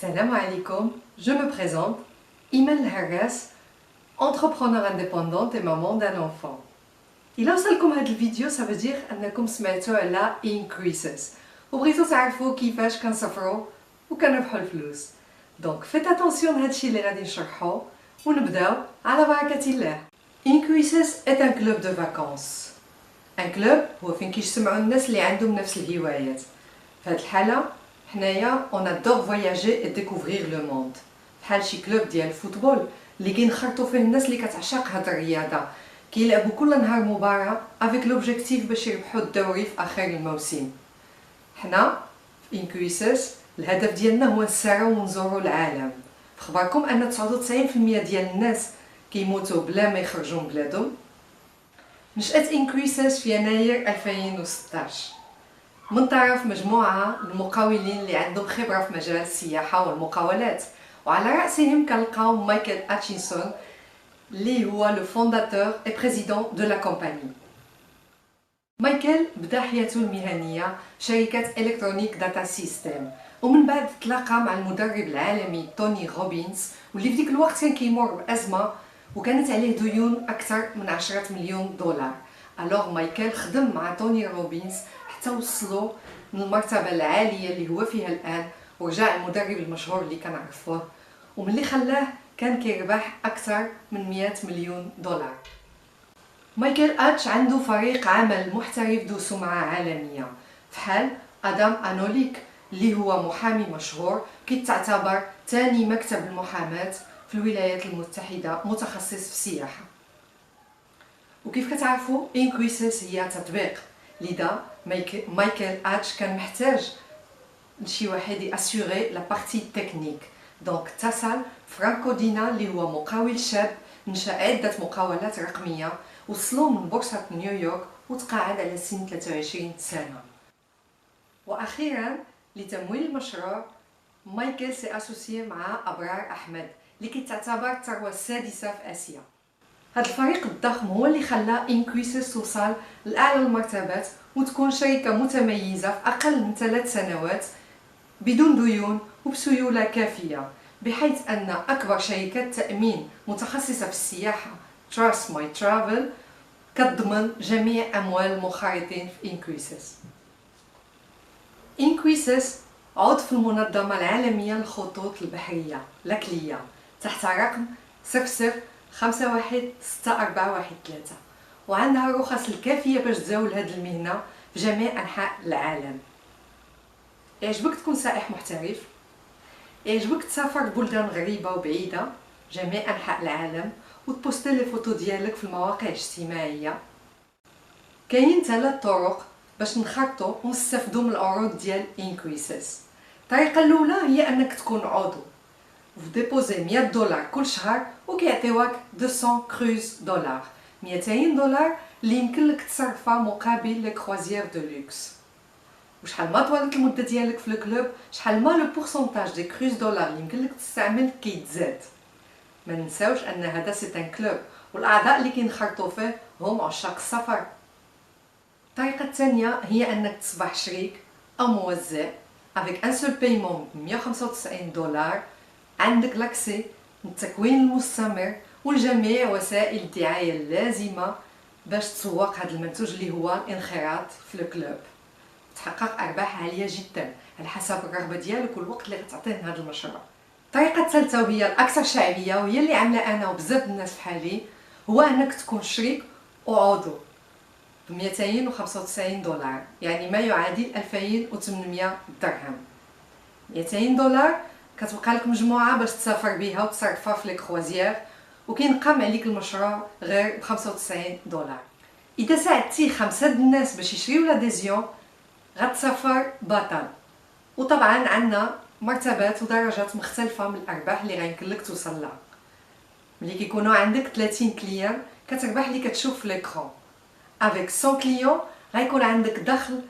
Salam alaikum, je me présente, Iman Harras, entrepreneur indépendante et maman d'un enfant. إلا وصلكم هاد الفيديو ça veut dire أنكم سمعتوا على increases وبغيتوا تعرفوا كيفاش كنصفروا وكنربحوا الفلوس. دونك فيت اتونسيون لهادشي اللي غادي نشرحو ونبداو على بركة الله. Increases est un club de vacances. Un club هو فين كيجتمعوا الناس اللي عندهم نفس الهوايات. في هاد الحالة حنايا on adore voyager et découvrir le monde. بحال شي كلوب ديال الفوتبول اللي كينخرطوا فيه الناس اللي كتعشق هاد الرياضة كيلعبوا كل نهار مباراة افيك لوبجيكتيف باش يربحوا الدوري في اخر الموسم. حنا في انكويسس الهدف ديالنا هو نساراو ونزوروا العالم. فخبركم ان 99% ديال الناس كيموتوا بلا ما يخرجوا من بلادهم. نشأت انكويسس في يناير 2016 من طرف مجموعة المقاولين اللي عندهم خبرة في مجال السياحة والمقاولات، وعلى رأسهم كنلقاو مايكل اتشينسون اللي هو لو فونداتور اي بريزيدون دو لا كومباني. مايكل بدا حياته المهنية شركة الكترونيك داتا سيستم، ومن بعد تلاقى مع المدرب العالمي توني روبينز واللي في ديك الوقت كان كيمر بأزمة وكانت عليه ديون أكثر من 10 مليون دولار. ألوغ مايكل خدم مع توني روبينز حتى وصلوا للمرتبة العالية اللي هو فيها الآن، ورجع المدرب المشهور اللي كنعرفوه ومن اللي خلاه كان كيربح أكثر من 100 مليون دولار. مايكل اتش عنده فريق عمل محترف ذو سمعة عالمية فحال آدم أنوليك اللي هو محامي مشهور كيتعتبر ثاني مكتب المحاماة في الولايات المتحدة متخصص في السياحة. وكيف كتعرفوا انكويسس هي تطبيق، لذا مايكل اتش كان محتاج لشي واحد ياسيوري لا بارتي تكنيك. دونك اتصل فرانكو دينا اللي هو مقاول شاب نشا عدة مقاولات رقمية وصلوا من بورصة نيويورك وتقاعد على سن 23 سنة. واخيرا لتمويل المشروع مايكل سي اسوسيي مع ابرار احمد اللي كتعتبر الثروة السادسة في اسيا. هذا الفريق الضخم هو اللي خلى انكويسس توصل لاعلى المرتبات وتكون شركة متميزة في اقل من 3 سنوات بدون ديون وبسيولة كافية، بحيث أن أكبر شركات تأمين متخصصة في السياحة Trust My Travel كتضمن جميع أموال المنخرطين في انكويسس. انكويسس عضو في المنظمة العالمية للخطوط البحرية لاكلية تحت رقم 0051641 وعندها الرخص الكافية باش تزاول هذه المهنة في جميع أنحاء العالم. يعجبك تكون سائح محترف؟ يعجبك تسافر لبلدان غريبة وبعيدة جميع أنحاء العالم وتبوستي لي فوتو ديالك في المواقع الاجتماعية؟ كاين 3 طرق باش نخرطوا ونستافدوا من العروض ديال انكويسس. الطريقة الأولى هي أنك تكون عضو وديبوزي 100 دولار كل شهر وكيعطيوك 200 كروز دولار 200 دولار اللي يمكن لك تصرفها مقابل لي كروازيير دو لوكس. وشحال ما طولت المده ديالك في الكلوب شحال ما لو بورسونتاج دي كروز دولار اللي يمكن لك تستعمل كيتزاد. ما ننساوش ان هذا سي ان كلوب والاعضاء اللي كينخرطوا فيه هم عشاق السفر. الطريقه الثانيه هي انك تصبح شريك او موزع افيك ان سول بايمون ب 195 دولار. عندك لاكسي للتكوين المستمر ولجميع وسائل الدعايه اللازمه باش تسوق هذا المنتوج اللي هو الانخراط في الكلوب. تحقق ارباح عاليه جدا على حسب الرغبه ديالك والوقت اللي غتعطيه لهذا المشروع. الطريقه الثالثه وهي الاكثر شعبيه وهي اللي عامله انا وبزاف الناس بحالي هو انك تكون شريك وعضو ب 295 دولار يعني ما يعادل 2800 درهم. 200 دولار كتبقى لك مجموعه باش تسافر بها وتصرفها في لي كروازيير وكينقام عليك المشروع غير ب 95 دولار. اذا ساعدتي 5 الناس باش يشريو لاديزيون غتسافر بطل. وطبعا عندنا مرتبات ودرجات مختلفه من الارباح اللي غيمكن لك توصل لها. ملي كيكونوا عندك 30 كليان كتربح اللي كتشوف في ليكرون. افيك 100 كليون غيكون عندك دخل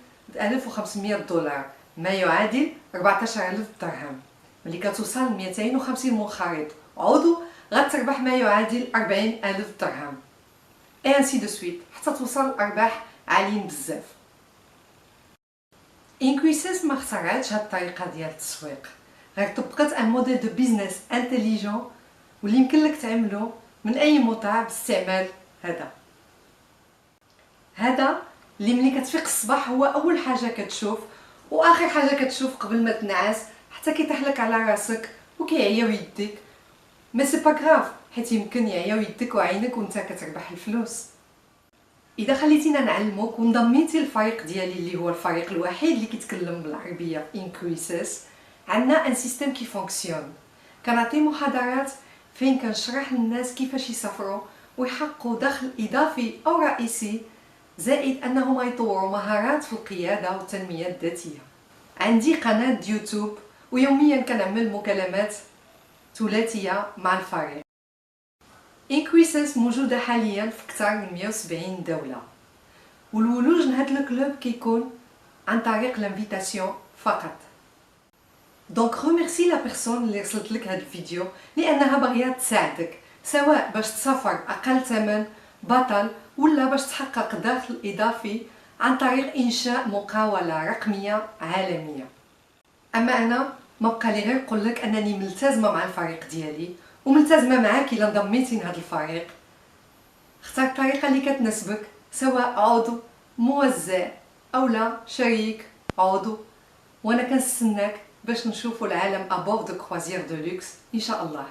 1500 دولار ما يعادل 14000 درهم. ملي كتوصل ل 250 منخرط عضو غتربح ما يعادل 40000 درهم اي انسي دو سويت حتى توصل لارباح عاليين بزاف. انكويسس ما اخترعتش هاد الطريقه ديال التسويق، راك طبقت ان موديل دو بيزنس انتيليجون واللي يمكن لك تعمله من اي موطع باستعمال هذا اللي ملي كتفيق الصباح هو اول حاجه كتشوف واخر حاجه كتشوف قبل ما تنعس، حتى كيطيح لك على راسك وكيعياو يديك. مي سي با غراف، حيت يمكن يعياو يدك وعينك وانت كتربح الفلوس. اذا خليتينا نعلموك وانضميتي للفريق ديالي اللي هو الفريق الوحيد اللي كيتكلم بالعربيه في انكريسس، عندنا ان سيستيم كي فونكسيون. كنعطي محاضرات فين كنشرح للناس كيفاش يسافروا ويحققوا دخل اضافي او رئيسي، زائد انهم يطوروا مهارات في القياده والتنميه الذاتيه. عندي قناه يوتيوب ويوميا كنعمل مكالمات ثلاثيه مع الفريق. انكريسس موجوده حاليا في اكثر من 170 دوله، والولوج لهاد الكلوب كيكون عن طريق لانفيتاسيون فقط. دونك ريميرسي لا بيرسون اللي رسلت لك هاد الفيديو لانها باغيه تساعدك، سواء باش تسافر اقل ثمن بطل ولا باش تحقق دخل اضافي عن طريق انشاء مقاوله رقميه عالميه. اما انا ما بقى لي غير نقول لك انني ملتزمه مع الفريق ديالي وملتزمه معاك الا انضميتي لهذا الفريق. اختار الطريقه اللي كتناسبك، سواء عضو موزع او لا شريك عضو، وانا كنستناك باش نشوفوا العالم ابورد كروازير دو لوكس ان شاء الله.